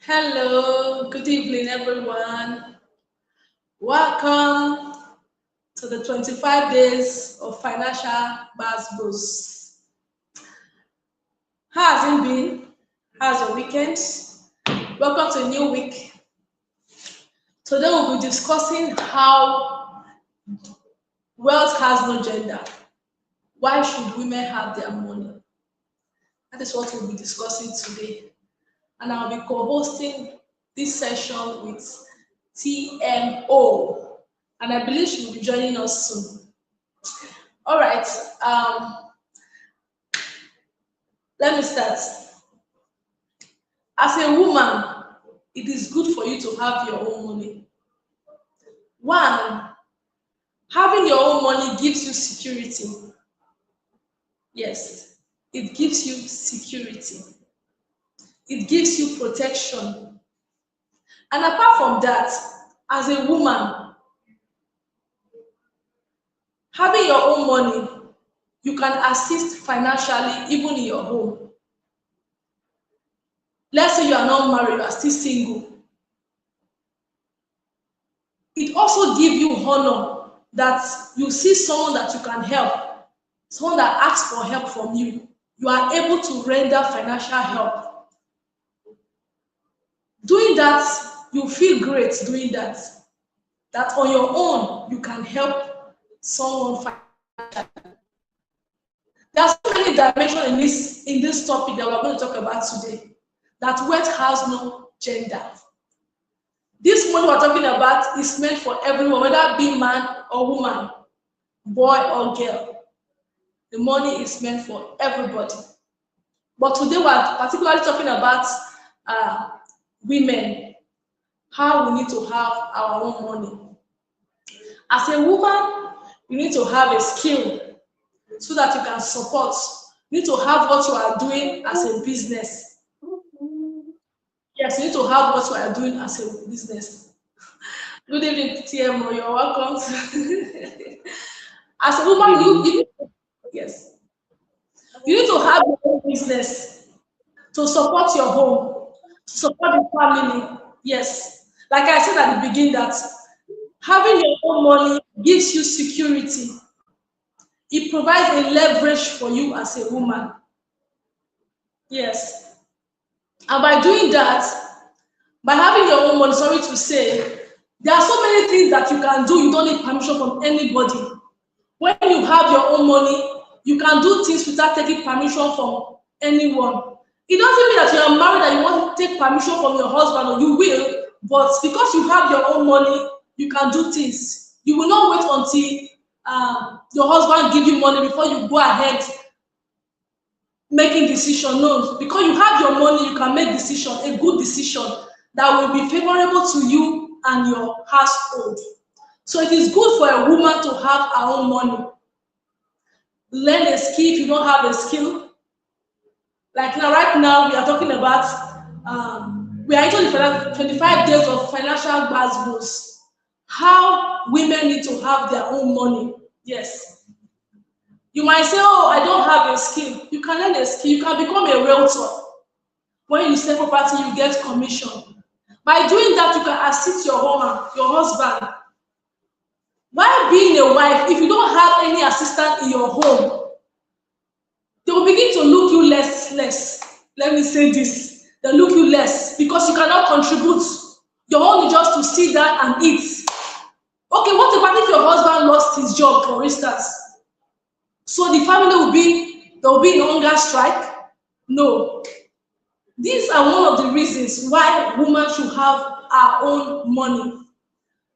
Hello, good evening, everyone. Welcome to the 25 days of financial Buzz Boost. How has it been? How's your weekend? Welcome to a new week. Today we'll be discussing how wealth has no gender. Why should women have their money? That is what we'll be discussing today. And I'll be co-hosting this session with TMO. And I believe she will be joining us soon. All right. Let me start. As a woman, it is good for you to have your own money. One, having your own money gives you security. Yes, it gives you security. It gives you protection. And apart from that, as a woman, having your own money, you can assist financially even in your home. Let's say you are not married, you are still single. It also gives you honor that you see someone that you can help, someone that asks for help from you. You are able to render financial help. Doing that, you feel great doing that. That on your own, you can help someone financially. There are so many dimensions in this topic that we're going to talk about today. That wealth has no gender. This money we're talking about is meant for everyone, whether be man or woman, boy or girl. The money is meant for everybody. But today we're particularly talking about women, how we need to have our own money. As a woman, you need to have a skill so that you can support. You need to have what you are doing as a business. Yes, you need to have what you are doing as a business. Good evening, TMO. You're welcome. As a woman, yes, you need to have your own business to support your home, to support the family. Yes, like I said at the beginning, that having your own money gives you security. It provides a leverage for you as a woman. Yes. And by doing that, by having your own money, sorry to say, there are so many things that you can do. You don't need permission from anybody. When you have your own money, you can do things without taking permission from anyone. It doesn't mean that you are married and you want to take permission from your husband, or you will, but because you have your own money, you can do things. You will not wait until your husband give you money before you go ahead making decision. No, because you have your money, you can make decision, a good decision that will be favorable to you and your household. So it is good for a woman to have her own money. Learn a skill if you don't have a skill. Like now, right now, we are talking about, we are into the 25 days of financial Buzz Boost. How women need to have their own money. Yes. You might say, oh, I don't have a skill. You can learn a skill. You can become a realtor. When you sell property, you get commission. By doing that, you can assist your woman, your husband. While being a wife, if you don't have any assistant in your home, they will begin to look you less. Let me say this. They look you less because you cannot contribute. Your own is just to sit down and eat. Okay, what about if your husband lost his job, for instance? So the family will be in hunger strike? No. These are one of the reasons why women should have our own money.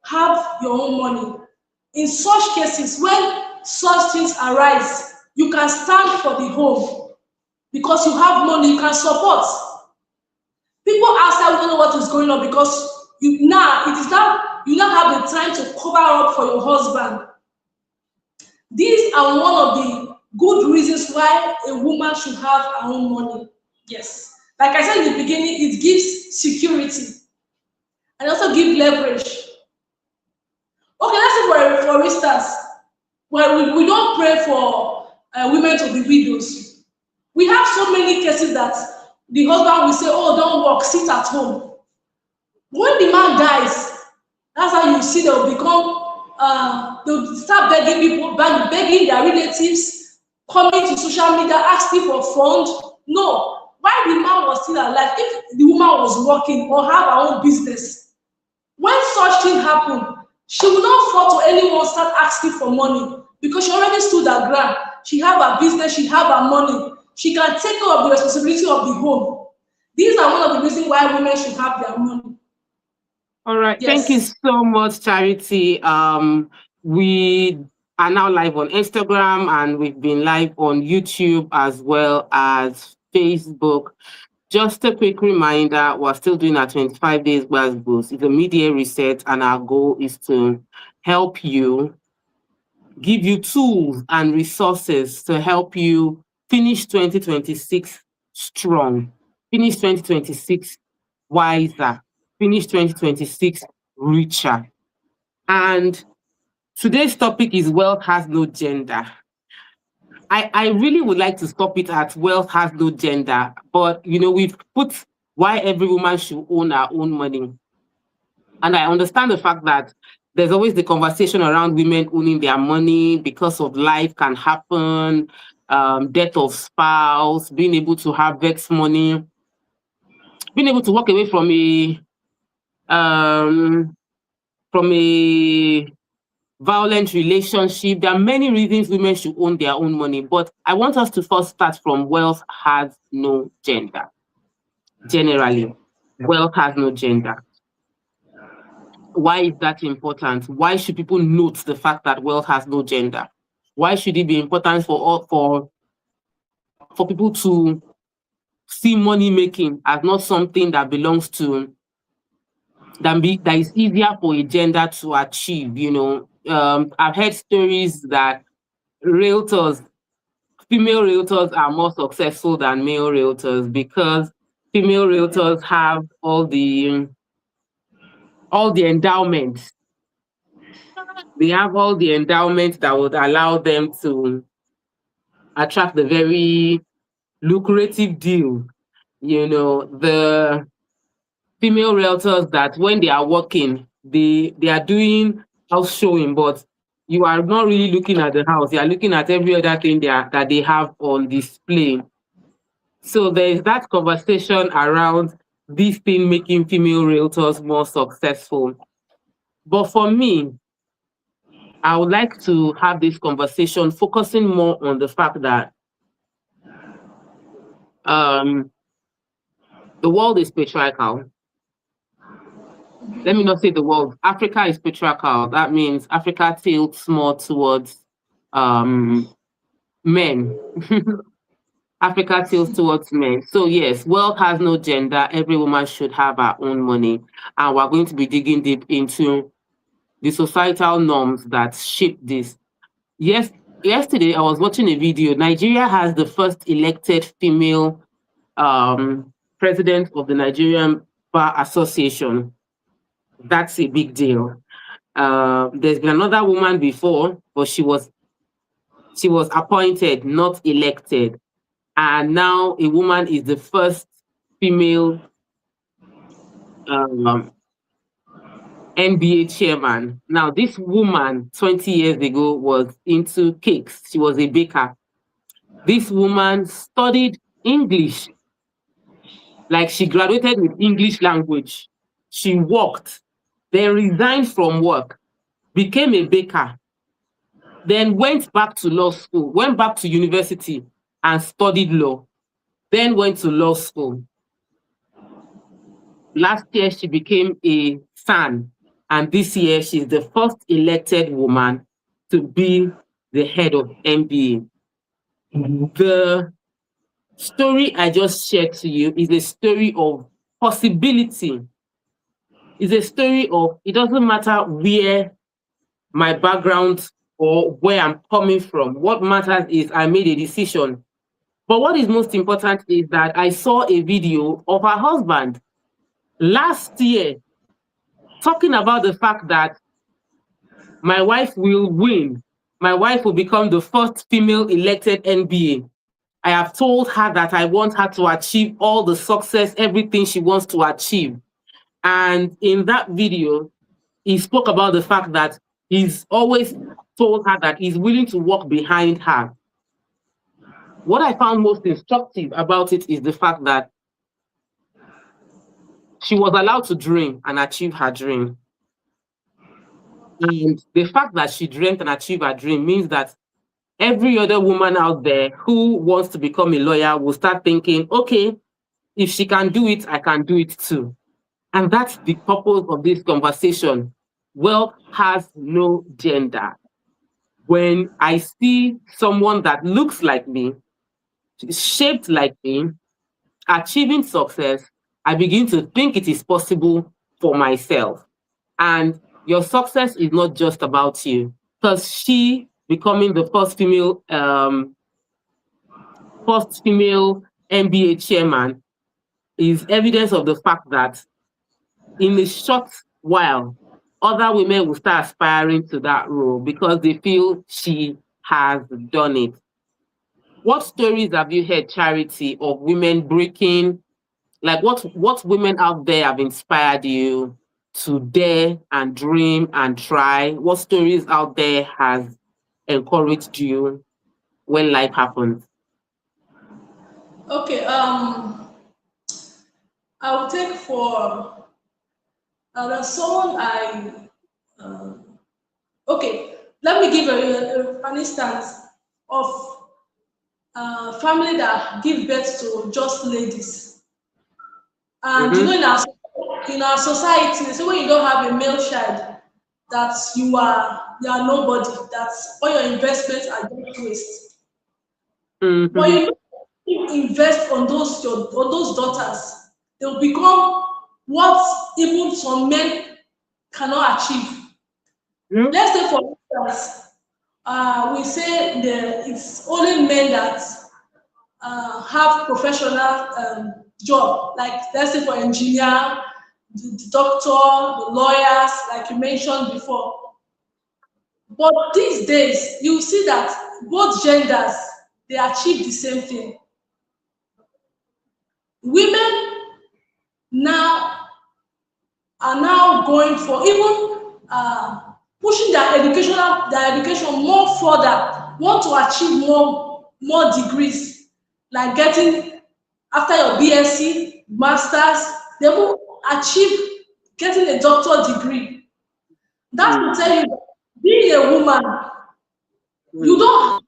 Have your own money. In such cases, when such things arise, you can stand for the home because you have money, you can support. People outside don't know what is going on because you now have the time to cover up for your husband. These are one of the good reasons why a woman should have her own money. Yes. Like I said in the beginning, it gives security and also gives leverage. Okay, let's say for instance, we don't pray for women to be widows. We have so many cases that the husband will say, oh, don't work, sit at home. When the man dies, that's how you see they'll become they'll start begging people, begging their relatives, coming to social media, asking for funds. No, while the man was still alive, if the woman was working or have her own business, when such thing happen, she will not fall to anyone start asking for money because she already stood her ground. She have her business, she have her money. She can take care of the responsibility of the home. These are one of the reasons why women should have their money. All right. Thank you Yes. so much, Charity. We are now live on Instagram and we've been live on YouTube as well as Facebook. Just a quick reminder, we're still doing our 25 days Wealth Boost. It's a mid-year reset, and our goal is to help you, give you tools and resources to help you finish 2026 strong, finish 2026 wiser, finish 2026 richer. And today's topic is wealth has no gender. I really would like to stop it at wealth has no gender, but we've put why every woman should own her own money. And I understand the fact that there's always the conversation around women owning their money because of life can happen, death of spouse, being able to harvest money, being able to walk away um, from a violent relationship. There are many reasons women should own their own money, but I want us to first start from wealth has no gender. Generally, wealth has no gender. Why is that important? Why should people note the fact that wealth has no gender? Why should it be important for people to see money making as not something that belongs to that is easier for a gender to achieve? I've heard stories that realtors, female realtors are more successful than male realtors because female realtors have all the endowments. They have all the endowments that would allow them to attract the very lucrative deal. The female realtors that when they are working, they are doing house showing, but you are not really looking at the house. You are looking at every other thing that they have on display. So there is that conversation around this thing making female realtors more successful. But for me, I would like to have this conversation focusing more on the fact that the world is patriarchal. Let me not say the world. Africa is patriarchal. That means Africa tilts more towards men. Africa tilts towards men. So yes, wealth has no gender. Every woman should have her own money. And we're going to be digging deep into the societal norms that shape this. Yes, yesterday I was watching a video. Nigeria has the first elected female president of the Nigerian Bar Association. That's a big deal. There's been another woman before, but she was appointed, not elected. And now a woman is the first female NBA chairman. Now, this woman 20 years ago was into cakes. She was a baker. This woman studied English. Like she graduated with English language. She worked, then resigned from work, became a baker, then went back to law school, went back to university and studied law, then went to law school. Last year, she became a SAN, and this year, she's the first elected woman to be the head of NBA. The story I just shared to you is a story of possibility. It's a story of, it doesn't matter where my background or where I'm coming from. What matters is I made a decision. But what is most important is that I saw a video of her husband last year talking about the fact that my wife will win. My wife will become the first female elected NBA. I have told her that I want her to achieve all the success, everything she wants to achieve. And in that video, he spoke about the fact that he's always told her that he's willing to walk behind her. What I found most instructive about it is the fact that she was allowed to dream and achieve her dream. And the fact that she dreamt and achieved her dream means that every other woman out there who wants to become a lawyer will start thinking, okay, if she can do it, I can do it too. And that's the purpose of this conversation. Wealth has no gender. When I see someone that looks like me, shaped like me, achieving success, I begin to think it is possible for myself. And your success is not just about you, because she becoming the first female MBA chairman is evidence of the fact that in a short while, other women will start aspiring to that role because they feel she has done it. What stories have you heard, Charity, of women breaking? Like what women out there have inspired you to dare and dream and try? What stories out there has encouraged you when life happens? Okay, I will take for there's someone okay, let me give an instance of family that give birth to just ladies. And you know, Mm-hmm. in our society, they say when you don't have a male child, that you are nobody, that all your investments are just waste. But Mm-hmm. you invest on those daughters, they'll become what even some men cannot achieve. Let's say for instance, we say it's only men that have professional job, like let's say for engineer, the doctor, the lawyers, like you mentioned before. But these days, you see that both genders they achieve the same thing. Women now are now going for even pushing their education more further, want to achieve more degrees, like getting after your BSc, masters, they will achieve getting a doctor degree. That will tell you that being a woman, you don't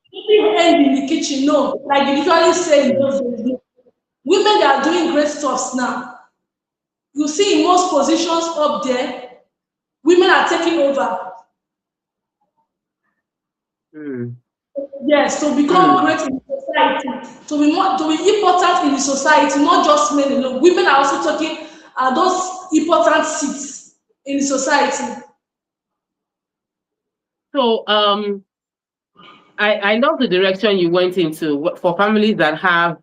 end in the kitchen, no, like you usually say in those days. No. Women that are doing great stuffs now. You see in most positions up there, women are taking over. Mm-hmm. Yes, to become great in society, to be important in the society, not just men alone. Women are also taking those important seats in the society. So I love the direction you went into for families that have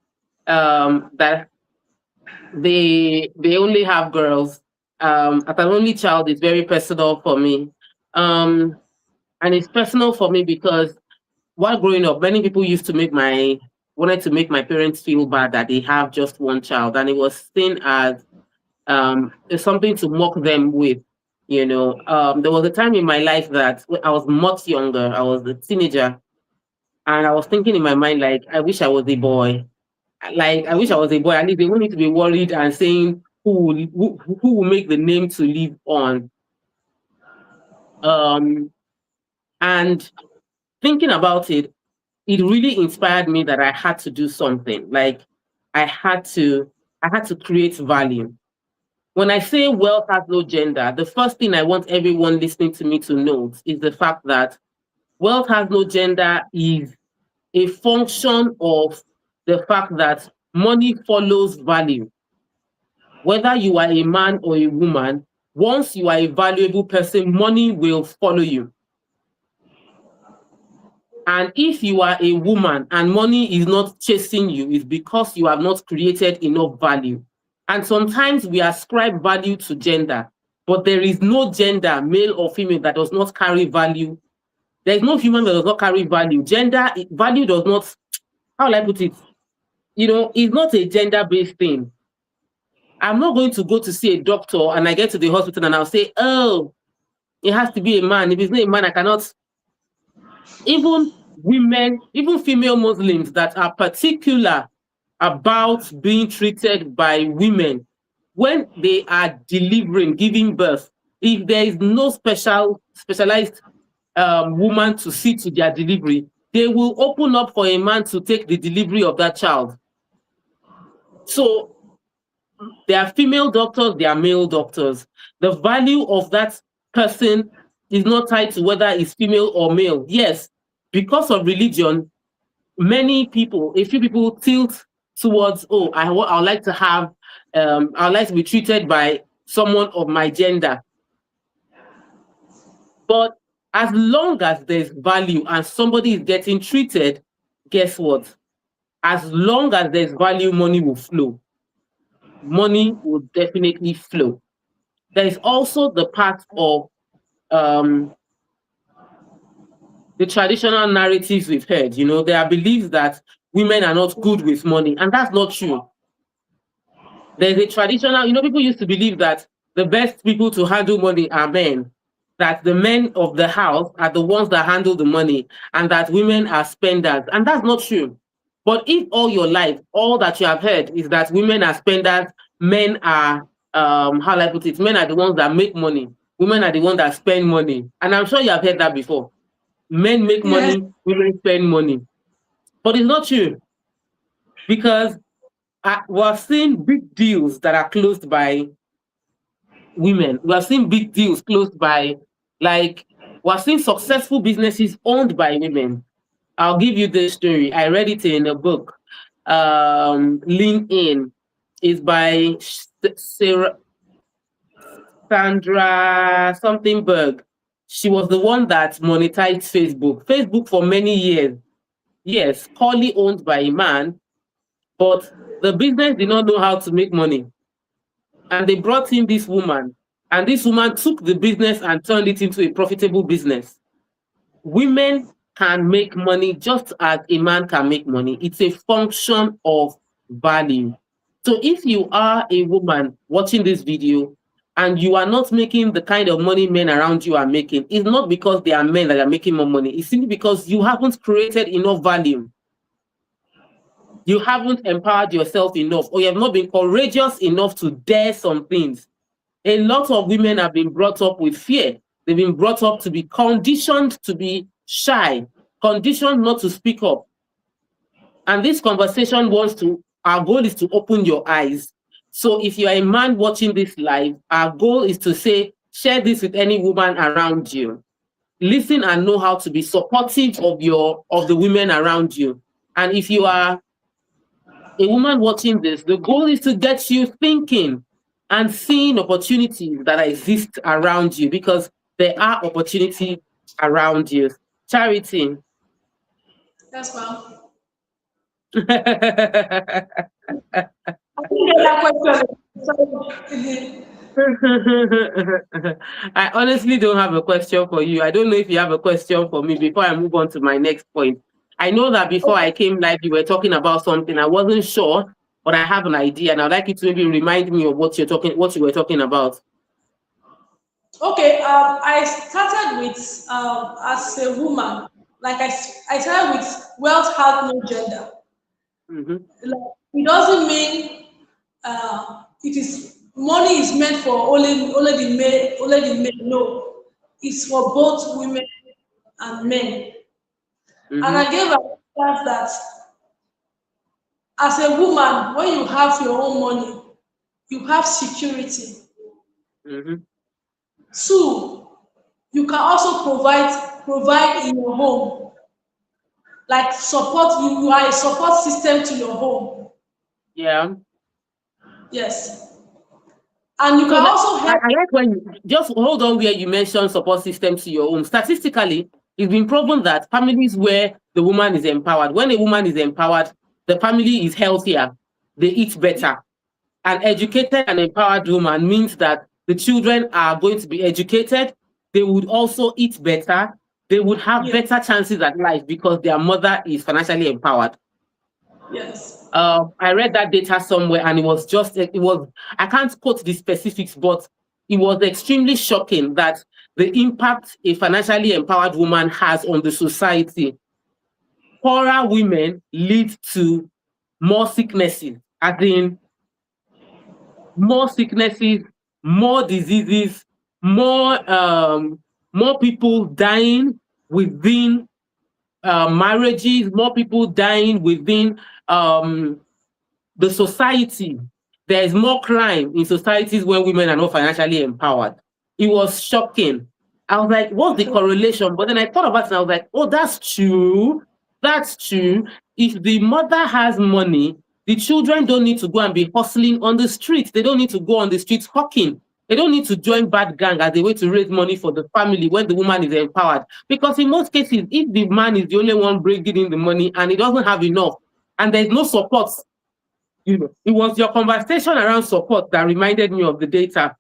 that they only have girls. As an only child, it's very personal for me. Um, and it's personal for me because while growing up, many people used to wanted to make my parents feel bad that they have just one child, and it was seen as something to mock them with. There was a time in my life that I was much younger. I was a teenager, and I was thinking in my mind like, I wish I was a boy. Like I wish I was a boy. At least they won't need to be worried and saying who will make the name to live on. Um, and thinking about it, it really inspired me that I had to do something. Like I had to, I had to create value. When I say wealth has no gender, the first thing I want everyone listening to me to note is the fact that wealth has no gender is a function of the fact that money follows value. Whether you are a man or a woman, once you are a valuable person, money will follow you. And if you are a woman and money is not chasing you, it's because you have not created enough value. And sometimes we ascribe value to gender, but there is no gender, male or female, that does not carry value. There is no human that does not carry value. Value does not, how will I put it? It's not a gender-based thing. I'm not going to go to see a doctor and I get to the hospital and I'll say, oh, it has to be a man. If it's not a man, I cannot. Even women, even female Muslims that are particular about being treated by women when they are delivering, giving birth, if there is no specialized woman to see to their delivery, they will open up for a man to take the delivery of that child. So there are female doctors, there are male doctors. The value of that person is not tied to whether it's female or male. Yes, because of religion, many people, a few people tilt towards, oh, I would like to have, I would like to be treated by someone of my gender. But as long as there's value and somebody is getting treated, guess what? As long as there's value, money will flow. Money will definitely flow. There is also the part of the traditional narratives we've heard. You know, there are beliefs that women are not good with money, and that's not true. There's a traditional, you know, people used to believe that the best people to handle money are men, that the men of the house are the ones that handle the money, and that women are spenders. And that's not true. But if all your life, all that you have heard is that women are spenders, men are, how do I put it? Men are the ones that make money. Women are the ones that spend money. And I'm sure you have heard that before. Men make money, women spend money. But it's not true. Because we're seeing big deals that are closed by women. We're seeing big deals closed by, like, we're seeing successful businesses owned by women. I'll give you this story. I read it in a book. Lean In is by Sandra something Berg. She was the one that monetized Facebook. Facebook for many years. Yes, wholly owned by a man, but the business did not know how to make money. And they brought in this woman, and this woman took the business and turned it into a profitable business. Women can make money just as a man can make money. It's a function of value. So if you are a woman watching this video and you are not making the kind of money men around you are making, it's not because they are men that are making more money. It's simply because you haven't created enough value. You haven't empowered yourself enough, or you have not been courageous enough to dare some things. A lot of women have been brought up with fear. They've been brought up to be conditioned to be shy, conditioned not to speak up. And this conversation our goal is to open your eyes. So if you are a man watching this live, our goal is to say, share this with any woman around you. Listen and know how to be supportive of the women around you. And if you are a woman watching this, the goal is to get you thinking and seeing opportunities that exist around you, because there are opportunities around you. Charity. That's well. I honestly don't have a question for you. I don't know if you have a question for me before I move on to my next point. I know that before I came live, you were talking about something. I wasn't sure, but I have an idea, and I'd like you to maybe remind me of what you were talking about. Okay, I started with as a woman, like I started with wealth has no gender. Like, it doesn't mean it is money is meant for only the men. No, it's for both women and men. And I gave a chance that as a woman, when you have your own money, you have security. 2, you can also provide in your home, like support. You are a support system to your home. Yeah. Yes. And you can also help. I like when you just hold on where you mentioned support system to your home. Statistically, it's been proven that families where the woman is empowered, when a woman is empowered, the family is healthier, they eat better. An educated and empowered woman means that the children are going to be educated, they would also eat better, they would have better chances at life because their mother is financially empowered. Yes. I read that data somewhere, and I can't quote the specifics, but it was extremely shocking that the impact a financially empowered woman has on the society. Poorer women lead to more sicknesses, as in more sicknesses, more diseases, more people dying within marriages, more people dying within the society. There is more crime in societies when women are not financially empowered. It was shocking. I was like, what's the correlation? But then I thought about it and I was like, oh, that's true. That's true. If the mother has money, the children don't need to go and be hustling on the streets. They don't need to go on the streets hawking. They don't need to join bad gang as a way to raise money for the family when the woman is empowered. Because in most cases, if the man is the only one bringing in the money and he doesn't have enough, and there's no support, it was your conversation around support that reminded me of the data.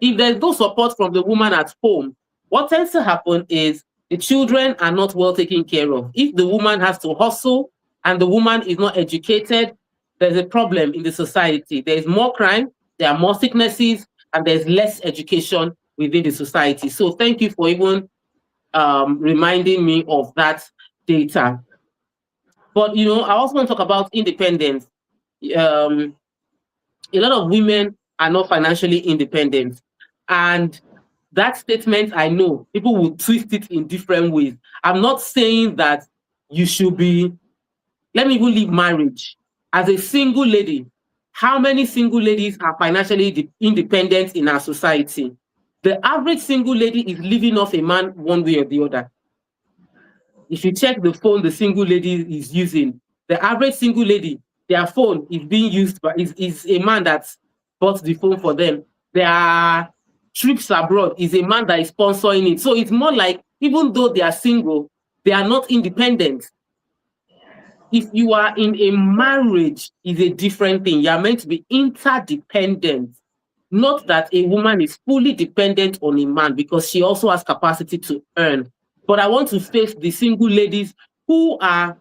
If there's no support from the woman at home, what tends to happen is the children are not well taken care of. If the woman has to hustle and the woman is not educated, there's a problem in the society. There's more crime, there are more sicknesses, and there's less education within the society. So thank you for even reminding me of that data. But, I also want to talk about independence. A lot of women are not financially independent. And that statement, I know people will twist it in different ways. I'm not saying that you should be, let me even leave marriage. As a single lady, how many single ladies are financially independent in our society? The average single lady is living off a man one way or the other. If you check the phone the single lady is using, the average single lady, their phone is being used by is a man that bought the phone for them. Their trips abroad is a man that is sponsoring it. So it's more like, even though they are single, they are not independent. If you are in a marriage, is a different thing. You are meant to be interdependent. Not that a woman is fully dependent on a man, because she also has capacity to earn. But I want to face the single ladies who are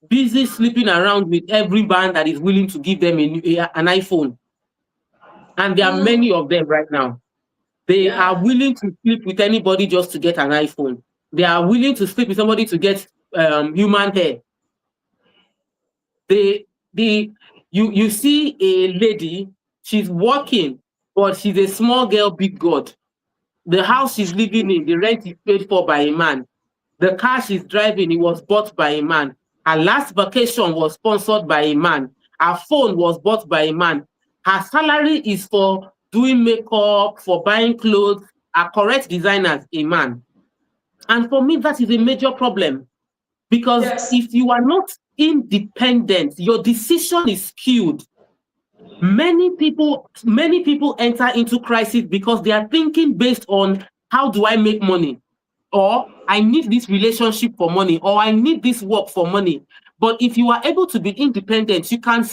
busy sleeping around with every man that is willing to give them an iPhone. And there are many of them right now. They are willing to sleep with anybody just to get an iPhone. They are willing to sleep with somebody to get human hair. You see a lady, she's working, but she's a small girl, big God. The house she's living in, the rent is paid for by a man. The car she's driving, it was bought by a man. Her last vacation was sponsored by a man. Her phone was bought by a man. Her salary is for doing makeup, for buying clothes. Her correct designer is a man. And for me, that is a major problem. Because if you are not independent, your decision is skewed. Many people enter into crisis because they are thinking based on, how do I make money? Or I need this relationship for money, or I need this work for money. But if you are able to be independent, you can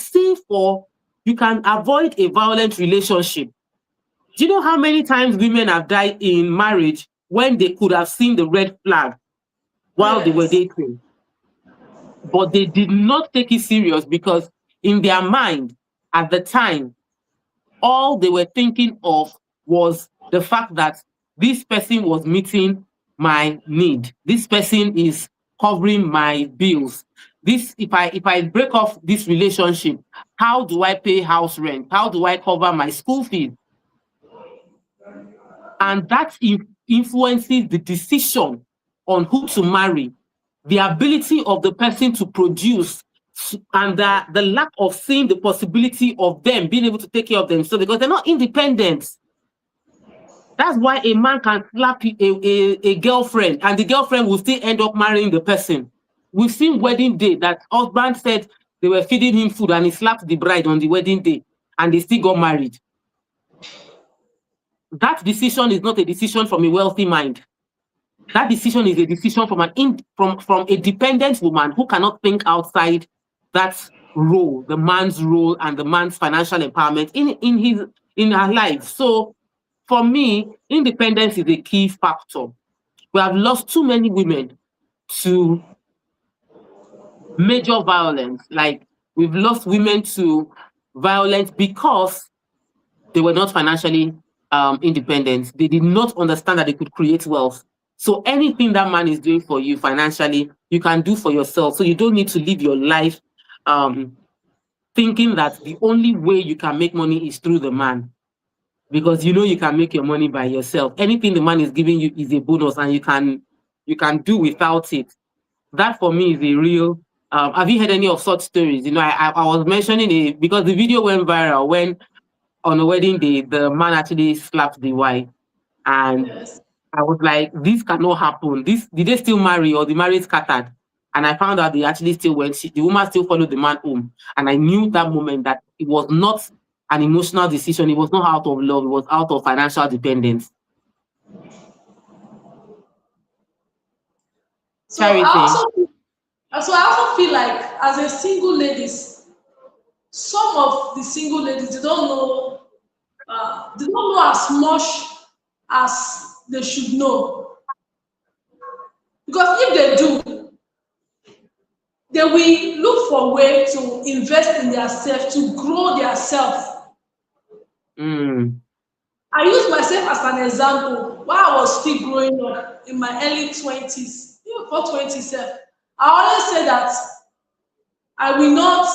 avoid a violent relationship. Do you know how many times women have died in marriage when they could have seen the red flag while they were dating? But they did not take it serious, because in their mind at the time, all they were thinking of was the fact that this person was meeting my need. This person is covering my bills. If I break off this relationship, how do I pay house rent? How do I cover my school fees? And that influences the decision on who to marry, the ability of the person to produce, and the lack of seeing the possibility of them being able to take care of themselves, because they're not independent. That's why a man can slap a girlfriend, and the girlfriend will still end up marrying the person. We've seen wedding day that husband said they were feeding him food and he slapped the bride on the wedding day, and they still got married. That decision is not a decision from a wealthy mind. That decision is a decision from a dependent woman who cannot think outside that role, the man's role and the man's financial empowerment in her life. So for me, independence is a key factor. We have lost too many women to major violence, like We've lost women to violence because they were not financially independent. They did not understand that they could create wealth. So anything that man is doing for you financially, you can do for yourself. So you don't need to live your life thinking that the only way you can make money is through the man, because you know you can make your money by yourself. Anything the man is giving you is a bonus, and you can do without it. That for me is a real. Have you heard any of such stories? You know, I was mentioning it because the video went viral when on a wedding day the man actually slapped the wife, and Yes. I was like, this cannot happen. This did they still marry or the marriage scattered? And I found out they actually still went. The woman still followed the man home, and I knew that moment that it was not an emotional decision. It was not out of love. It was out of financial dependence. So I Charity. also feel like as a single ladies, some of the single ladies they don't know as much as they should know, because if they do, they will look for way to invest in themselves to grow their self. Mm, I use myself as an example. While I was still growing up in my early 20s, even before 27, I always say that I will not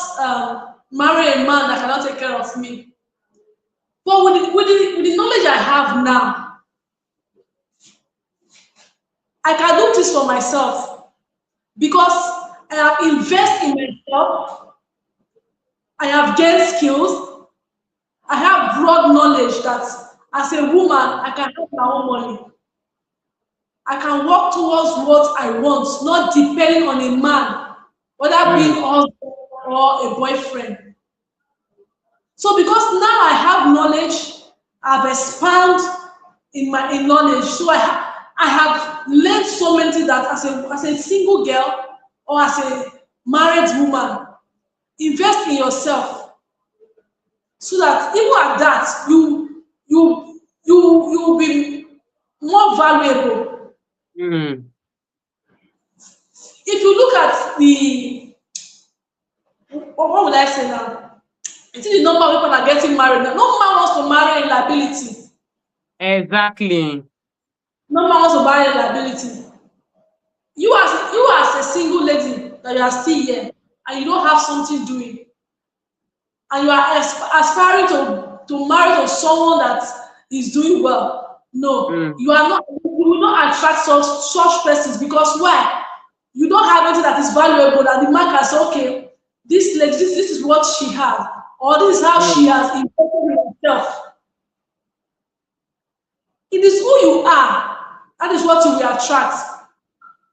marry a man that cannot take care of me. But with the knowledge I have now, I can do this for myself because I have invested in myself, I have gained skills, I have broad knowledge that as a woman, I can have my own money. I can work towards what I want, not depending on a man, whether being mm, a husband or a boyfriend. So because now I have knowledge, I've expanded in knowledge. So I have learned so many things that as a single girl or as a married woman, invest in yourself so that even at that you will be more valuable. mm. If you look at the what would I say now? I think the number of people that are getting married now. No man wants to marry a liability. Exactly. No man wants to marry a liability. You as a single lady that you are still here and you don't have something doing, and you are aspiring to marry to someone that is doing well. No, Mm, you are not. You will not attract such persons because why? You don't have anything that is valuable that the man can say, okay, this lady, this is what she has, or this is how she mm. has invested in herself. It is who you are. That is what you will attract.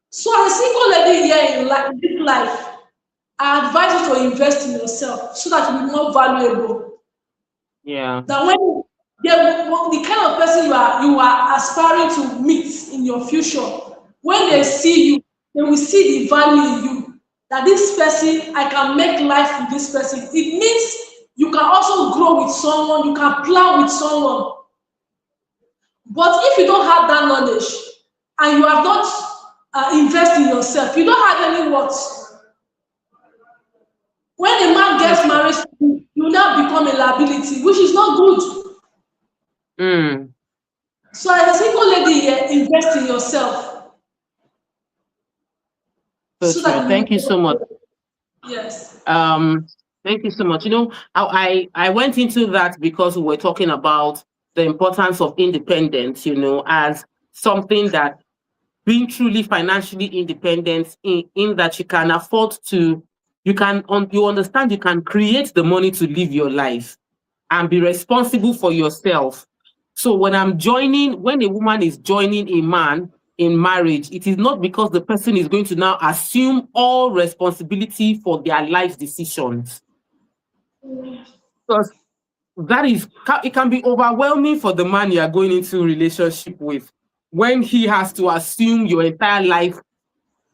So as a single lady here in this life, I advise you to invest in yourself so that you'll be more valuable. Yeah. That when the kind of person you are aspiring to meet in your future, when they Mm, see you, they will see the value in you. That this person, I can make life with this person. It means you can also grow with someone, you can plan with someone. But if you don't have that knowledge and you have not invest in yourself, you don't have any words. When a man so gets true. married, you now become a liability, which is not good. Mm, So as a single lady here, invest in yourself so so that true. you Thank you so much. will. Yes. Um, Thank you so much. You know, I went into that because we were talking about the importance of independence, you know, as something that being truly financially independent in that you can afford to, you understand you can create the money to live your life and be responsible for yourself. So when a woman is joining a man in marriage, it is not because the person is going to now assume all responsibility for their life decisions. Because it can be overwhelming for the man you are going into a relationship with when he has to assume your entire life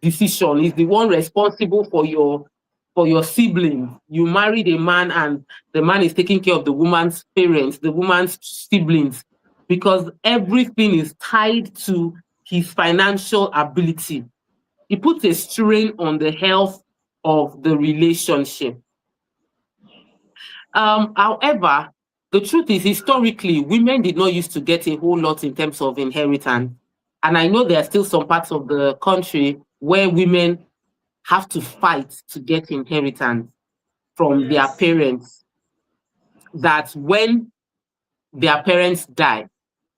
decision. Is the one responsible for your siblings. You married a man and the man is taking care of the woman's parents, the woman's siblings, because everything is tied to his financial ability. It puts a strain on the health of the relationship. However, the truth is, historically, women did not used to get a whole lot in terms of inheritance. And I know there are still some parts of the country where women have to fight to get inheritance from their Yes. parents, that when their parents die,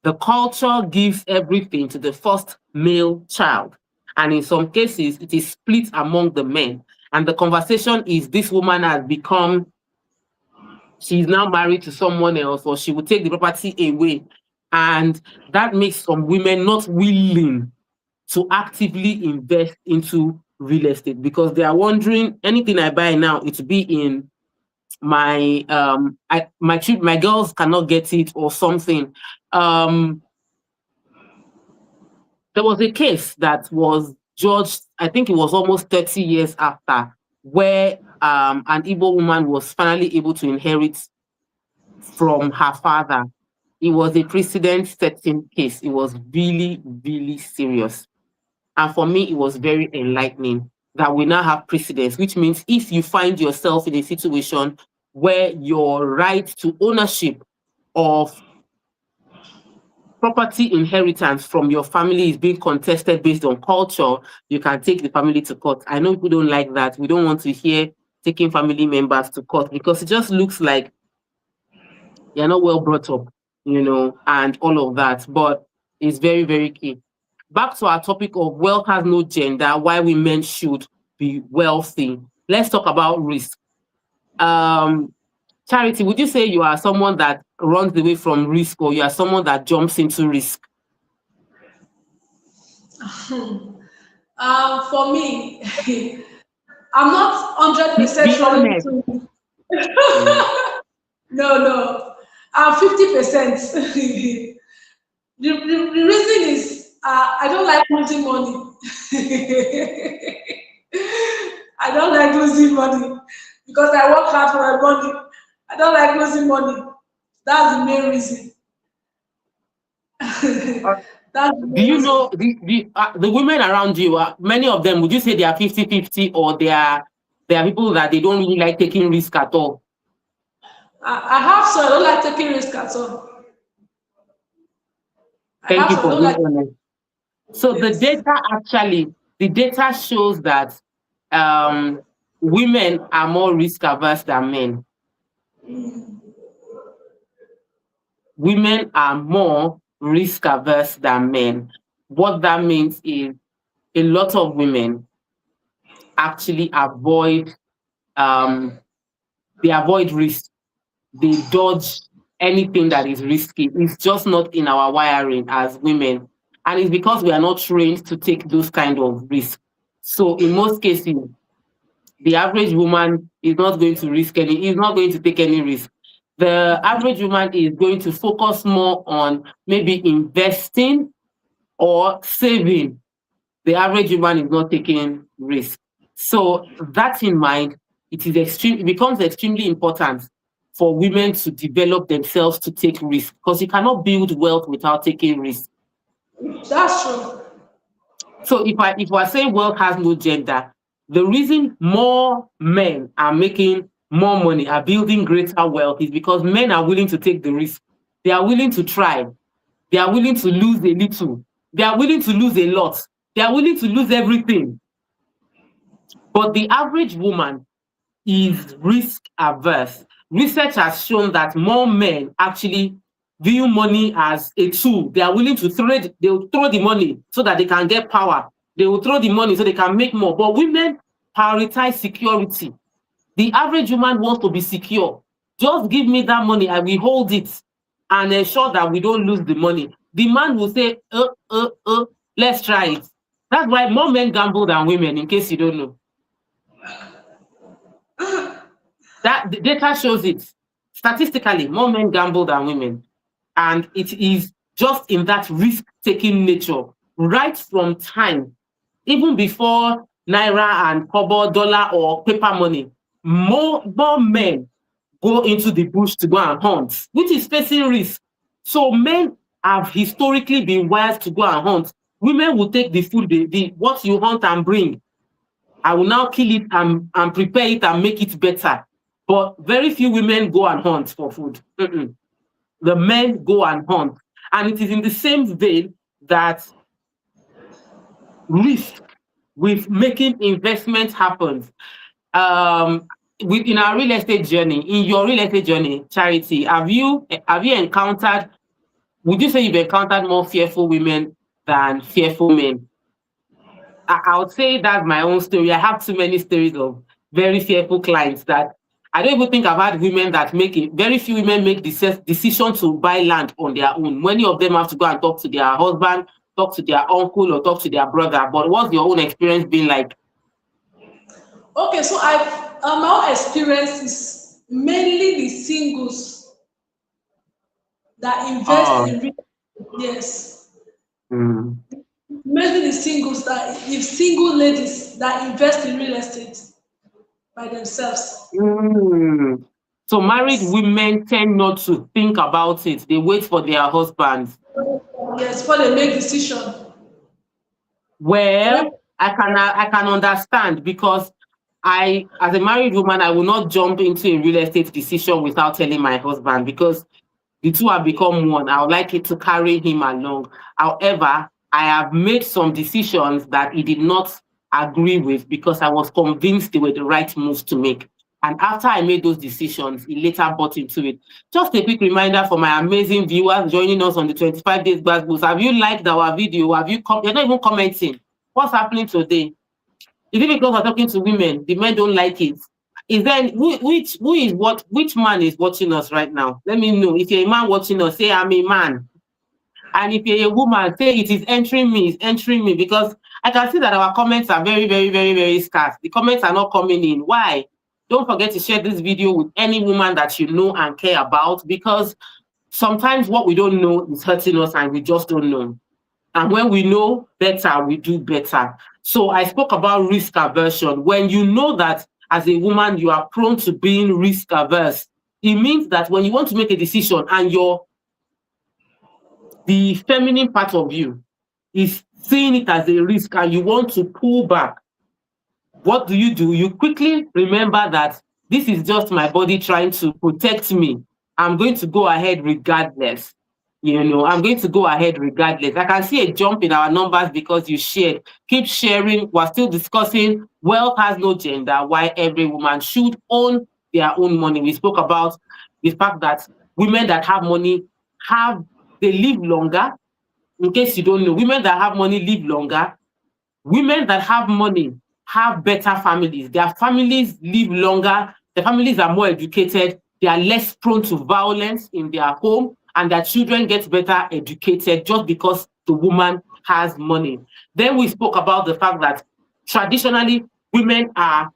the culture gives everything to the first male child. And in some cases, it is split among the men. And the conversation is, this woman has become, she's now married to someone else, or she will take the property away. And that makes some women not willing to actively invest into real estate, because they are wondering, anything I buy now, it will be in my my girls cannot get it or something. Um, there was a case that was judged, I think it was almost 30 years after, where an Igbo woman was finally able to inherit from her father. It was a precedent-setting case. It was really, really serious. And for me, it was very enlightening that we now have precedents, which means if you find yourself in a situation where your right to ownership of property inheritance from your family is being contested based on culture, you can take the family to court. I know people don't like that. We don't want to hear taking family members to court, because it just looks like you're not well brought up, and all of that. But it's very, very key. Back to our topic of wealth has no gender, why women should be wealthy. Let's talk about risk. Charity, would you say you are someone that runs away from risk, or you are someone that jumps into risk? For me, I'm not 100% Be honest. running to. No, I'm 50%. The reason is I don't like losing money. I don't like losing money because I work hard for my money. I don't like losing money. That's the main reason. That's the Do main you reason. know the women around you, many of them, would you say they are 50-50, or they are people that they don't really like taking risk at all? I have so I don't like taking risk at all. I Thank have you so I for don't being like. honest. So Yes. the data shows that women are more risk averse than men. Women are more risk averse than men. What that means is a lot of women actually they avoid risk. They dodge anything that is risky. It's just not in our wiring as women. And it's because we are not trained to take those kind of risks. So in most cases, the average woman is not going to is not going to take any risk. The average woman is going to focus more on maybe investing or saving. The average woman is not taking risk. So that in mind, it becomes extremely important for women to develop themselves to take risk, because you cannot build wealth without taking risk. That's true. So if we're saying wealth has no gender, the reason more men are making more money, are building greater wealth, is because men are willing to take the risk. They are willing to try. They are willing to lose a little. They are willing to lose a lot. They are willing to lose everything. But the average woman is risk averse. Research has shown that more men actually view money as a tool. They are willing to they'll throw the money so that they can get power. They will throw the money so they can make more. But women prioritize security. The average woman wants to be secure. Just give me that money, I will hold it and ensure that we don't lose the money. The man will say, let's try it. That's why more men gamble than women, in case you don't know. That the data shows it. Statistically, more men gamble than women. And it is just in that risk-taking nature, right from time, even before Naira and Kobo, dollar or paper money, more men go into the bush to go and hunt, which is facing risk. So men have historically been wired to go and hunt. Women will take the food, what you hunt and bring. I will now kill it and prepare it and make it better. But very few women go and hunt for food. The men go and hunt. And it is in the same vein that risk with making investment happen. In our real estate journey, in your real estate journey, Charity, have you encountered, would you say you've encountered more fearful women than fearful men? I would say that's my own story. I have too many stories of very fearful clients that I don't even think I've had women that make it. Very few women make the decision to buy land on their own. Many of them have to go and talk to their husband, talk to their uncle, or talk to their brother. But what's your own experience been like? Okay, so my own experience is mainly the singles that invest in real estate. Yes. Mainly the singles single ladies that invest in real estate by themselves. So married women tend not to think about it. They wait for their husbands. Yes, before they make decision. Well, I can understand, because as a married woman, I will not jump into a real estate decision without telling my husband, because the two have become one. I would like it to carry him along. However, I have made some decisions that he did not agree with because I was convinced they were the right moves to make. And after I made those decisions, he later bought into it. Just a quick reminder for my amazing viewers joining us on the 25 Days Gbasgbos. Have you liked our video? You're not even commenting. What's happening today? Is it because we're talking to women? The men don't like it. Is there which man is watching us right now? Let me know. If you're a man watching us, say I'm a man. And if you're a woman, say it is entering me, because I can see that our comments are very, very, very, very scarce. The comments are not coming in. Why? Don't forget to share this video with any woman that you know and care about, because sometimes what we don't know is hurting us and we just don't know. And when we know better, we do better. So I spoke about risk aversion. When you know that as a woman, you are prone to being risk averse, it means that when you want to make a decision and the feminine part of you is seeing it as a risk and you want to pull back, what do? You quickly remember that this is just my body trying to protect me. I'm going to go ahead regardless. I'm going to go ahead regardless. I can see a jump in our numbers because you shared. Keep sharing. We're still discussing wealth has no gender, why every woman should own their own money. We spoke about the fact that women that have money they live longer. In case you don't know, women that have money live longer. Women that have money have better families. Their families live longer. Their families are more educated. They are less prone to violence in their home, and their children get better educated just because the woman has money. Then we spoke about the fact that traditionally women are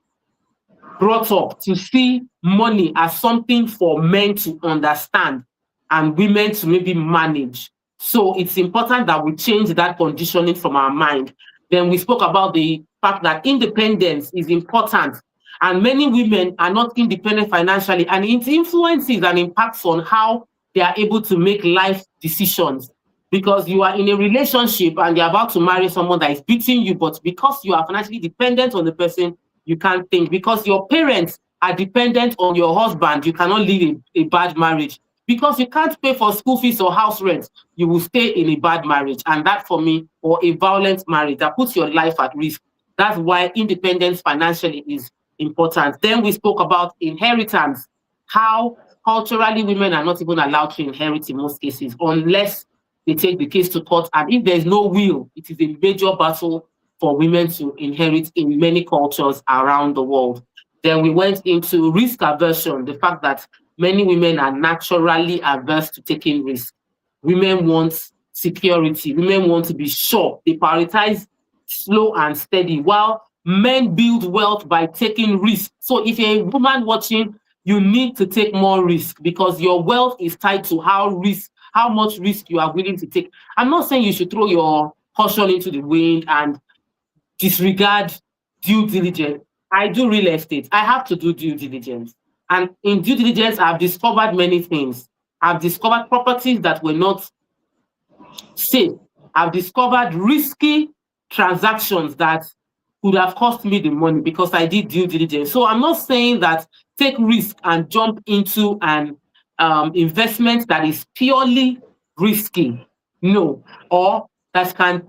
brought up to see money as something for men to understand and women to maybe manage. So it's important that we change that conditioning from our mind. Then we spoke about the fact that independence is important, and many women are not independent financially, and it influences and impacts on how they are able to make life decisions. Because you are in a relationship and you're about to marry someone that is beating you, but because you are financially dependent on the person, you can't think. Because your parents are dependent on your husband, you cannot live a bad marriage. Because you can't pay for school fees or house rent, you will stay in a bad marriage. And that, for me, or a violent marriage, that puts your life at risk. That's why independence financially is important. Then we spoke about inheritance, how culturally women are not even allowed to inherit in most cases unless they take the case to court. And if there's no will, it is a major battle for women to inherit in many cultures around the world. Then we went into risk aversion, the fact that many women are naturally averse to taking risks. Women want security. Women want to be sure. They prioritize slow and steady, while men build wealth by taking risks. So if you're a woman watching, you need to take more risk, because your wealth is tied to how much risk you are willing to take. I'm not saying you should throw your caution into the wind and disregard due diligence. I do real estate. I have to do due diligence. And in due diligence, I've discovered many things. I've discovered properties that were not safe. I've discovered risky transactions that could have cost me the money because I did due diligence. So I'm not saying that take risk and jump into an investment that is purely risky. No. Or that can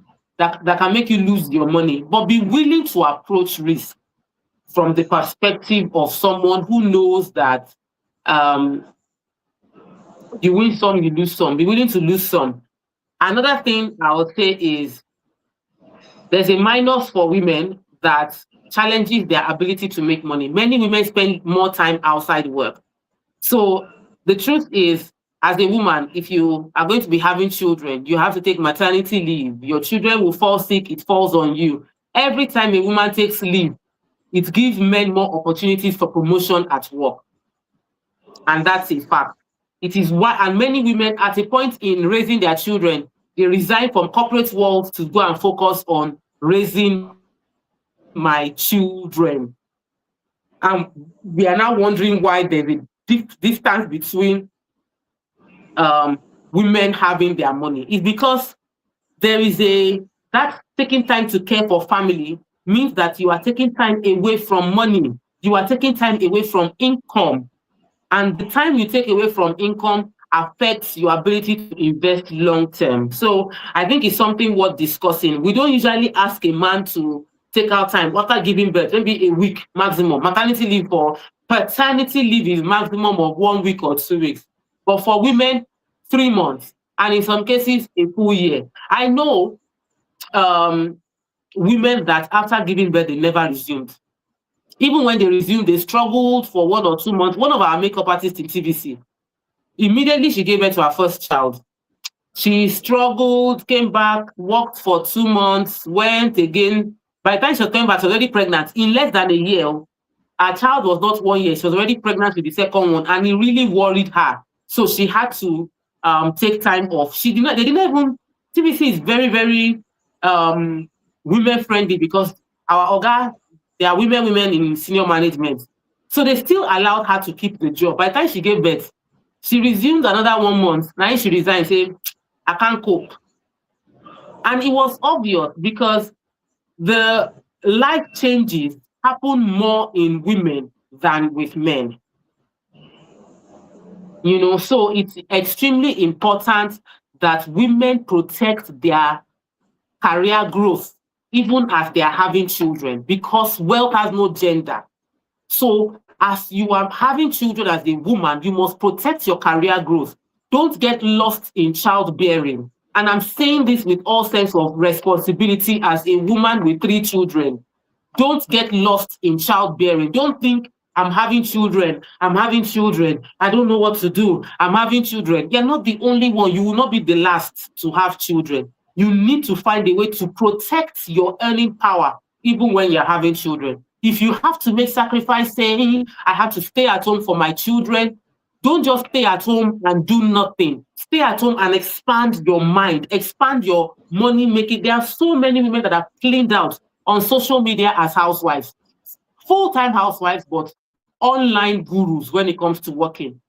make you lose your money. But be willing to approach risk from the perspective of someone who knows that you win some, you lose some. Be willing to lose some. Another thing I would say is there's a minus for women that challenges their ability to make money. Many women spend more time outside work. So the truth is, as a woman, if you are going to be having children, you have to take maternity leave. Your children will fall sick, it falls on you. Every time a woman takes leave, it gives men more opportunities for promotion at work. And that's a fact. It is why, and many women at a point in raising their children, they resign from corporate world to go and focus on raising my children. And we are now wondering why there's a distance between women having their money. It's because there is that taking time to care for family means that you are taking time away from money. You are taking time away from income. And the time you take away from income affects your ability to invest long term. So I think it's something worth discussing. We don't usually ask a man to take out time after giving birth, maybe a week maximum. Maternity leave or paternity leave is maximum of 1 week or 2 weeks. But for women, 3 months, and in some cases, a full year. I know women that after giving birth, they never resumed. Even when they resumed, they struggled for 1 or 2 months. One of our makeup artists in TVC, immediately she gave birth to her first child. She struggled, came back, worked for 2 months, went again. By the time she was coming back, she was already pregnant. In less than a year, her child was not 1 year. She was already pregnant with the second one, and it really worried her. So she had to take time off. They didn't even, TVC is very, very women friendly because our Oga, there are women in senior management. So they still allowed her to keep the job. By the time she gave birth, she resumed another 1 month. Now she resigned, saying, I can't cope. And it was obvious because the life changes happen more in women than with men. So it's extremely important that women protect their career growth even as they are having children, because wealth has no gender. So as you are having children as a woman, you must protect your career growth. Don't get lost in childbearing. And I'm saying this with all sense of responsibility as a woman with 3 children. Don't get lost in childbearing. Don't think, I'm having children. I don't know what to do. I'm having children. You're not the only one. You will not be the last to have children. You need to find a way to protect your earning power, even when you're having children. If you have to make sacrifice saying, I have to stay at home for my children, don't just stay at home and do nothing. Stay at home and expand your mind, expand your money making. There are so many women that are cleaned out on social media as housewives, full-time housewives, but online gurus when it comes to working.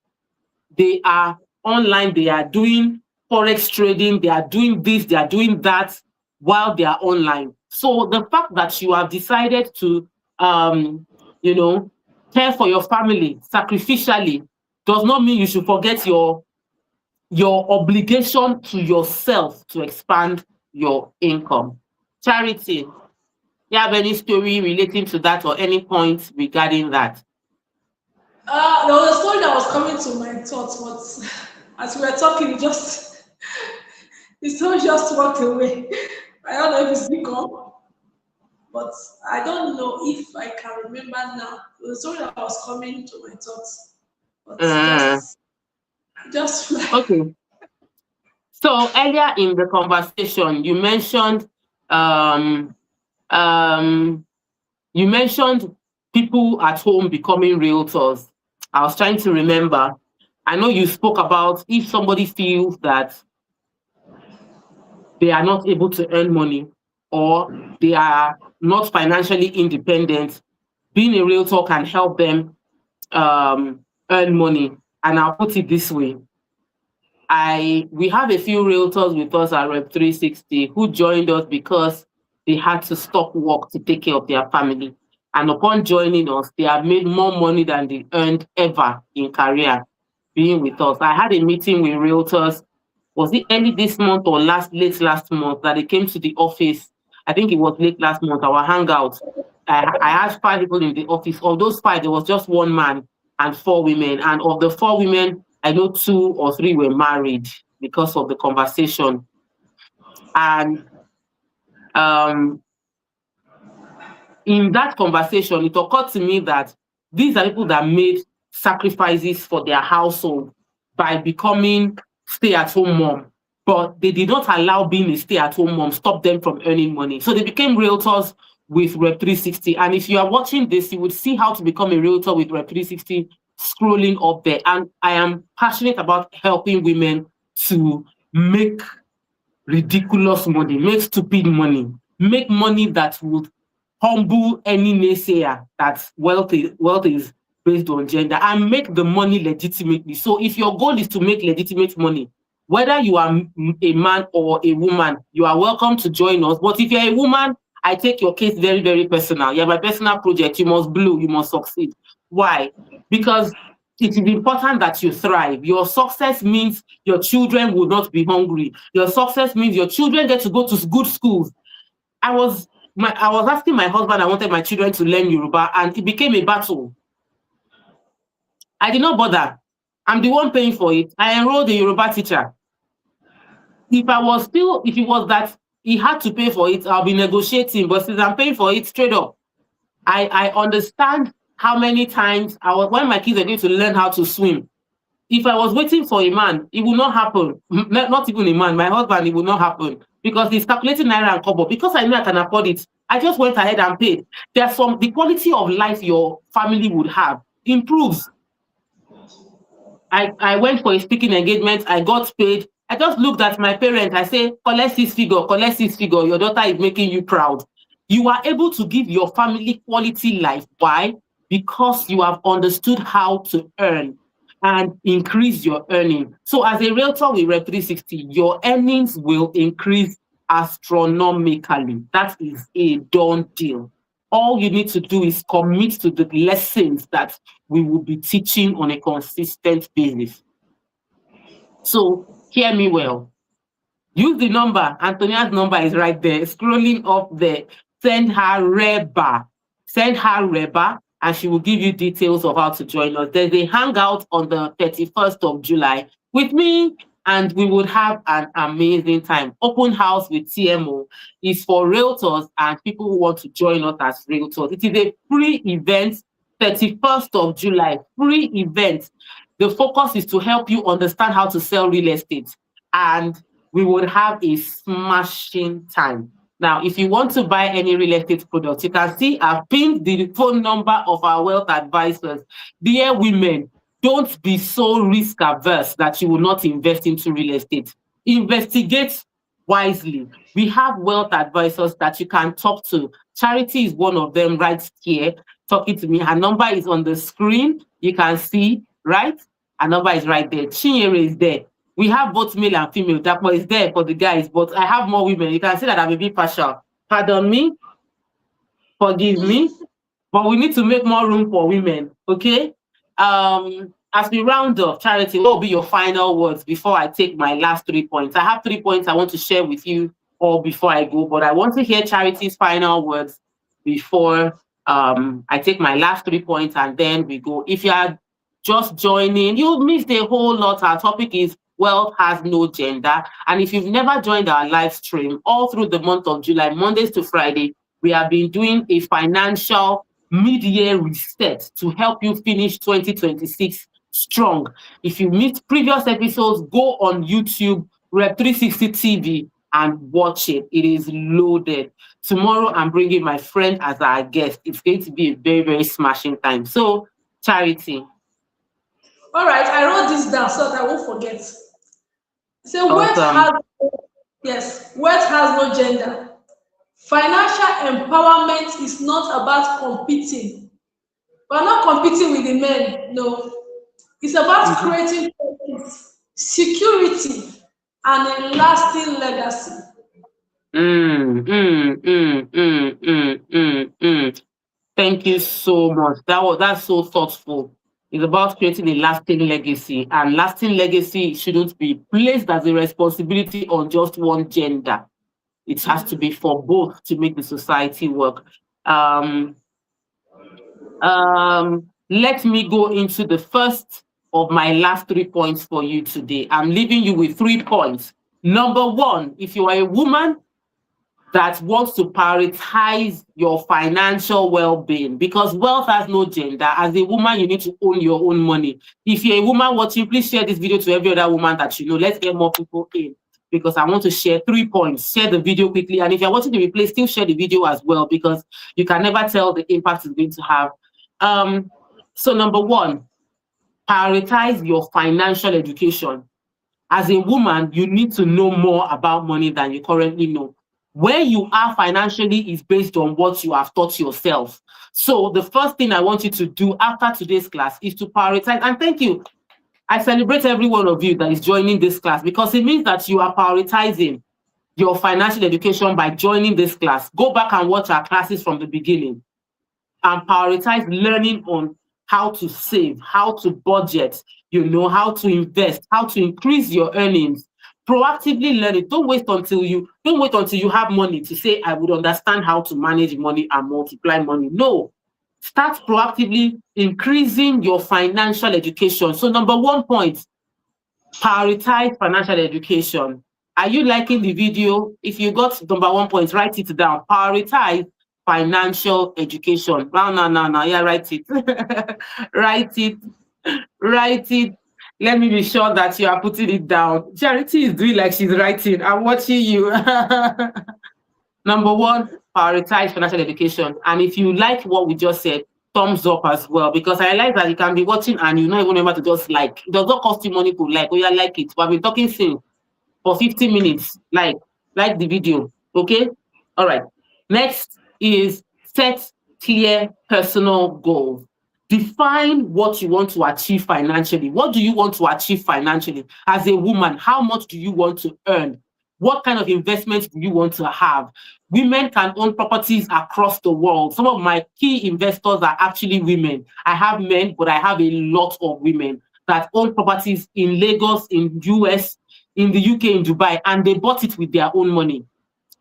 They are online, they are doing forex trading, they are doing this, they are doing that while they are online. So the fact that you have decided to, care for your family sacrificially does not mean you should forget your obligation to yourself to expand your income. Charity, you have any story relating to that or any point regarding that? There was a story that was coming to my thoughts, but as we were talking, the story just walked away. I don't know if it's become, but I don't know if I can remember now. The story that was coming to my thoughts, but just okay. So earlier in the conversation, you mentioned people at home becoming realtors. I was trying to remember. I know you spoke about if somebody feels that they are not able to earn money or they are not financially independent, being a realtor can help them earn money. And I'll put it this way. We have a few realtors with us at Rep 360 who joined us because they had to stop work to take care of their family. And upon joining us, they have made more money than they earned ever in career being with us. I had a meeting with realtors. Was it early this month or late last month that they came to the office? I think it was late last month, our hangout. I had 5 people in the office. Of those 5, there was just 1 man and 4 women. And of the 4 women, I know 2 or 3 were married because of the conversation. And in that conversation, it occurred to me that these are people that made sacrifices for their household by becoming stay-at-home mom, but they did not allow being a stay-at-home mom stop them from earning money. So they became realtors with Rep 360. And if you are watching this, you would see how to become a realtor with Rep 360 scrolling up there. And I am passionate about helping women to make ridiculous money, make stupid money, make money that would humble any naysayer that wealth is based on gender, and make the money legitimately. So if your goal is to make legitimate money, whether you are a man or a woman, you are welcome to join us. But if you're a woman, I take your case very, very personal. You're my personal project. You must blow, you must succeed. Why? Because it is important that you thrive. Your success means your children will not be hungry. Your success means your children get to go to good schools. I was asking my husband, I wanted my children to learn Yoruba, and it became a battle. I did not bother. I'm the one paying for it. I enrolled a Yoruba teacher. If it was that he had to pay for it, I'll be negotiating. But since I'm paying for it straight up, I understand how many times when my kids are going to learn how to swim. If I was waiting for a man, it will not happen. Not even a man, my husband, it will not happen, because he's calculating naira and kobo. Because I know I can afford it, I just went ahead and paid. The quality of life your family would have improves. I went for a speaking engagement, I got paid. I just looked at my parents, I say, collect this figure, your daughter is making you proud. You are able to give your family quality life. Why? Because you have understood how to earn and increase your earning. So as a realtor with Rep 360, your earnings will increase astronomically. That is a done deal. All you need to do is commit to the lessons that we will be teaching on a consistent basis. So hear me well. Use the number. Antonia's number is right there, scrolling up there. Send her Reba. Send her Reba, and she will give you details of how to join us. There's a hangout on the 31st of July with me, and we would have an amazing time. Open house with TMO is for realtors and people who want to join us as realtors. It is a free event, 31st of July, free event. The focus is to help you understand how to sell real estate, and we would have a smashing time. Now, if you want to buy any real estate products, you can see I've pinned the phone number of our wealth advisors. Dear women, don't be so risk averse that you will not invest into real estate. Investigate wisely. We have wealth advisors that you can talk to. Charity is one of them right here talking to me. Her number is on the screen. You can see, right? Her number is right there. Chinyere is there. We have both male and female. Dapo is there for the guys, but I have more women. You can see that I'm a bit partial. Pardon me. Forgive me. But we need to make more room for women, okay? As we round off, Charity, what will be your final words before I take my last 3 points? I have 3 points I want to share with you all before I go, but I want to hear Charity's final words before I take my last 3 points, and then we go. If you are just joining, you missed a whole lot. Our topic is wealth has no gender. And if you've never joined our live stream, all through the month of July, Mondays to Friday, we have been doing a financial mid-year reset to help you finish 2026 strong. If you missed previous episodes, go on YouTube, Rep 360 TV, and watch it. It is loaded. Tomorrow, I'm bringing my friend as our guest. It's going to be a very, very smashing time. So, Charity. All right, I wrote this down so that I won't forget. So Awesome. wealth has no gender. Financial empowerment is not about competing. We're not competing with the men, no. It's about creating security and a lasting legacy. Thank you so much. That's so thoughtful. It's about creating a lasting legacy, and lasting legacy shouldn't be placed as a responsibility on just one gender. It has to be for both to make the society work. Um, Let me go into the first of my last 3 points for you today. I'm leaving you with 3 points. Number one, if you are a woman that wants to prioritize your financial well-being, because wealth has no gender. As a woman, you need to own your own money. If you're a woman watching, please share this video to every other woman that you know. Let's get more people in, because I want to share 3 points. Share the video quickly. And if you're watching the replay, still share the video as well, because you can never tell the impact it's going to have. So number one, prioritize your financial education. As a woman, you need to know more about money than you currently know. Where you are financially is based on what you have taught yourself. So the first thing I want you to do after today's class is to prioritize. And thank you. I celebrate every one of you that is joining this class, because it means that you are prioritizing your financial education by joining this class. Go back and watch our classes from the beginning and prioritize learning on how to save, how to budget, how to invest, how to increase your earnings. Proactively learn it. Don't wait until you have money to say, I would understand how to manage money and multiply money. No. Start proactively increasing your financial education. So number 1 point, prioritize financial education. Are you liking the video? If you got number 1 point, write it down. Prioritize financial education. No. Yeah, write it. Write it. Let me be sure that you are putting it down. Charity is doing like she's writing. I'm watching you. Number one, prioritize financial education. And if you like what we just said, thumbs up as well, because I like that you can be watching and you not even remember to just like. It does not cost you money to like. Oh, yeah, like it. But I've been talking since for 50 minutes. Like the video. Okay? All right. Next is set clear personal goals. Define what you want to achieve financially. What do you want to achieve financially? As a woman, how much do you want to earn? What kind of investments do you want to have? Women can own properties across the world. Some of my key investors are actually women. I have men, but I have a lot of women that own properties in Lagos, in US, in the UK, in Dubai, and they bought it with their own money.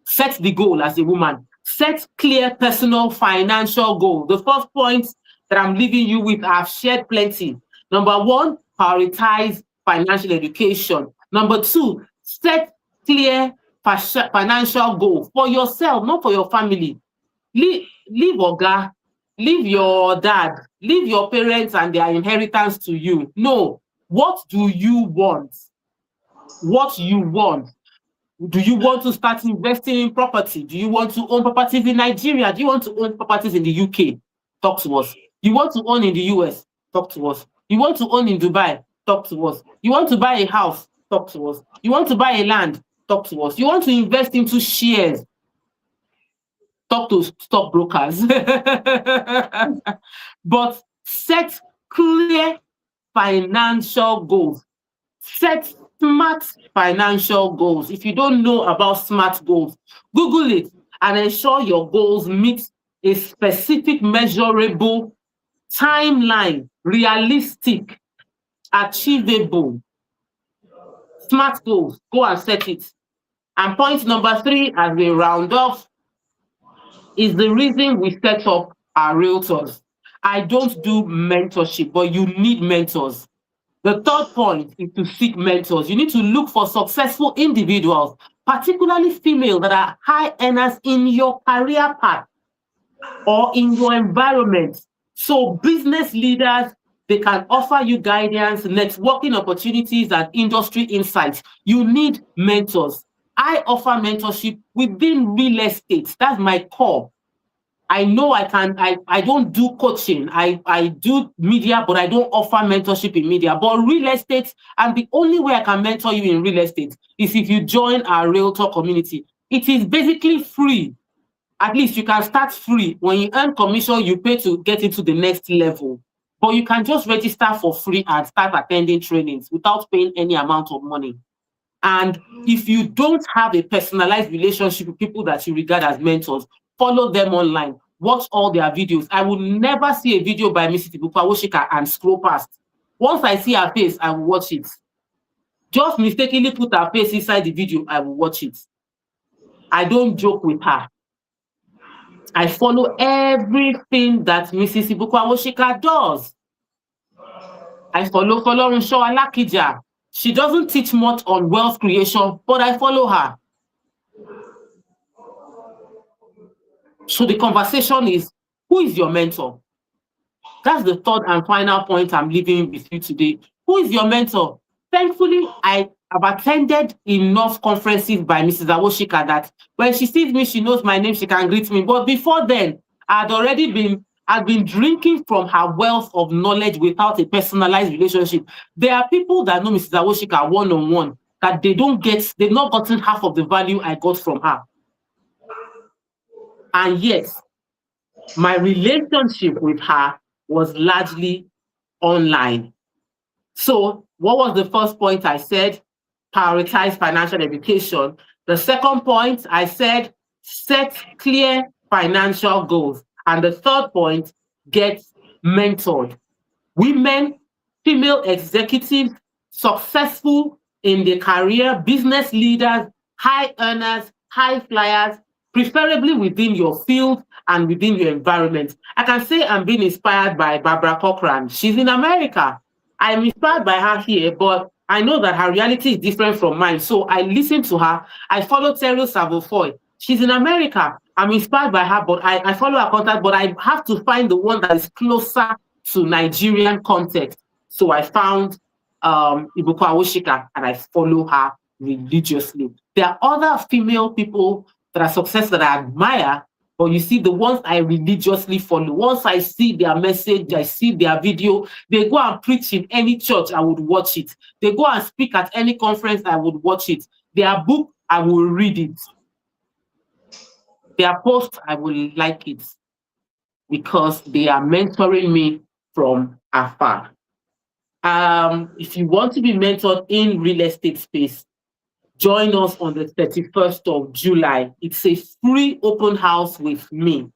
Set the goal as a woman. Set clear personal financial goal. The first point that I'm leaving you with, I've shared plenty. Number one, prioritize financial education. Number two, set clear financial goal for yourself, not for your family. Leave Oga, leave your dad, leave your parents and their inheritance to you. No, what do you want? What you want? Do you want to start investing in property? Do you want to own properties in Nigeria? Do you want to own properties in the UK? Talk to us. You want to own in the US? Talk to us. You want to own in Dubai? Talk to us. You want to buy a house? Talk to us. You want to buy a land? Talk to us. You want to invest into shares? Talk to stockbrokers. But set clear financial goals. Set smart financial goals. If you don't know about SMART goals, Google it and ensure your goals meet a specific, measurable timeline, realistic, achievable. SMART goals. Go and set it. And point number 3, as we round off, is the reason we set up our realtors. I don't do mentorship, but you need mentors. The third point is to seek mentors. You need to look for successful individuals, particularly female, that are high earners in your career path or in your environment. So business leaders, they can offer you guidance, networking opportunities, and industry insights. You need mentors. I offer mentorship within real estate. That's my core. I know I don't do coaching. I do media, but I don't offer mentorship in media. But real estate, and the only way I can mentor you in real estate is if you join our Realtor community. It is basically free. At least you can start free. When you earn commission, you pay to get into the next level. But you can just register for free and start attending trainings without paying any amount of money. And if you don't have a personalized relationship with people that you regard as mentors, follow them online. watch all their videos. I will never see a video by Mrs. Ibuku Awosika and scroll past. Once I see her face, I will watch it. Just mistakenly put her face inside the video, I will watch it. I don't joke with her. I follow everything that Mrs. Ibuku Awosika does. I follow Folorunsho Alakija. She doesn't teach much on wealth creation, but I follow her. So the conversation is, who is your mentor? That's the third and final point I'm leaving with you today. Who is your mentor? Thankfully, I have attended enough conferences by Mrs. Awosika that when she sees me, she knows my name, she can greet me. But before then, I'd been drinking from her wealth of knowledge without a personalized relationship. There are people that know Mrs. Awosika one-on-one that they've not gotten half of the value I got from her. And yes, my relationship with her was largely online. So what was the first point I said? Prioritize financial education. The second point I said, set clear financial goals. And the third point, get mentored. Women, female executives, successful in their career, business leaders, high earners, high flyers, preferably within your field and within your environment. I can say I'm being inspired by Barbara Corcoran. She's in America. I'm inspired by her here, but I know that her reality is different from mine. So I listen to her. I follow Terry Savofoy. She's in America. I'm inspired by her, but I follow her contact, but I have to find the one that is closer to Nigerian context. So I found Ibuku Awosika and I follow her religiously. There are other female people that are successful that I admire, but you see the ones I religiously follow. Once I see their message, I see their video, they go and preach in any church, I would watch it. They go and speak at any conference, I would watch it. Their book, I will read it. Their post, I will like it because they are mentoring me from afar. If you want to be mentored in real estate space, join us on the 31st of July. It's a free open house with me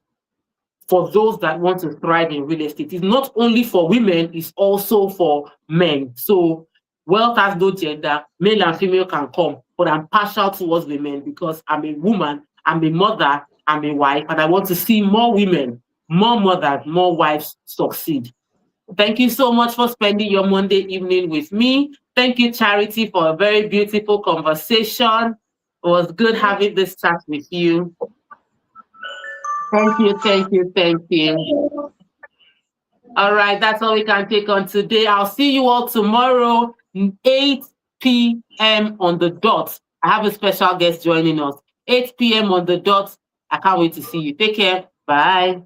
for those that want to thrive in real estate. It's not only for women, it's also for men. So wealth has no gender, male and female can come, but I'm partial towards women because I'm a woman, I'm a mother, I'm a wife, and I want to see more women, more mothers, more wives succeed. Thank you so much for spending your Monday evening with me. Thank you, Charity, for a very beautiful conversation. It was good having this chat with you. Thank you, thank you, thank you. All right, that's all we can take on today. I'll see you all tomorrow, 8 p.m. on the dot. I have a special guest joining us, 8 p.m. on the dot. I can't wait to see you. Take care. Bye.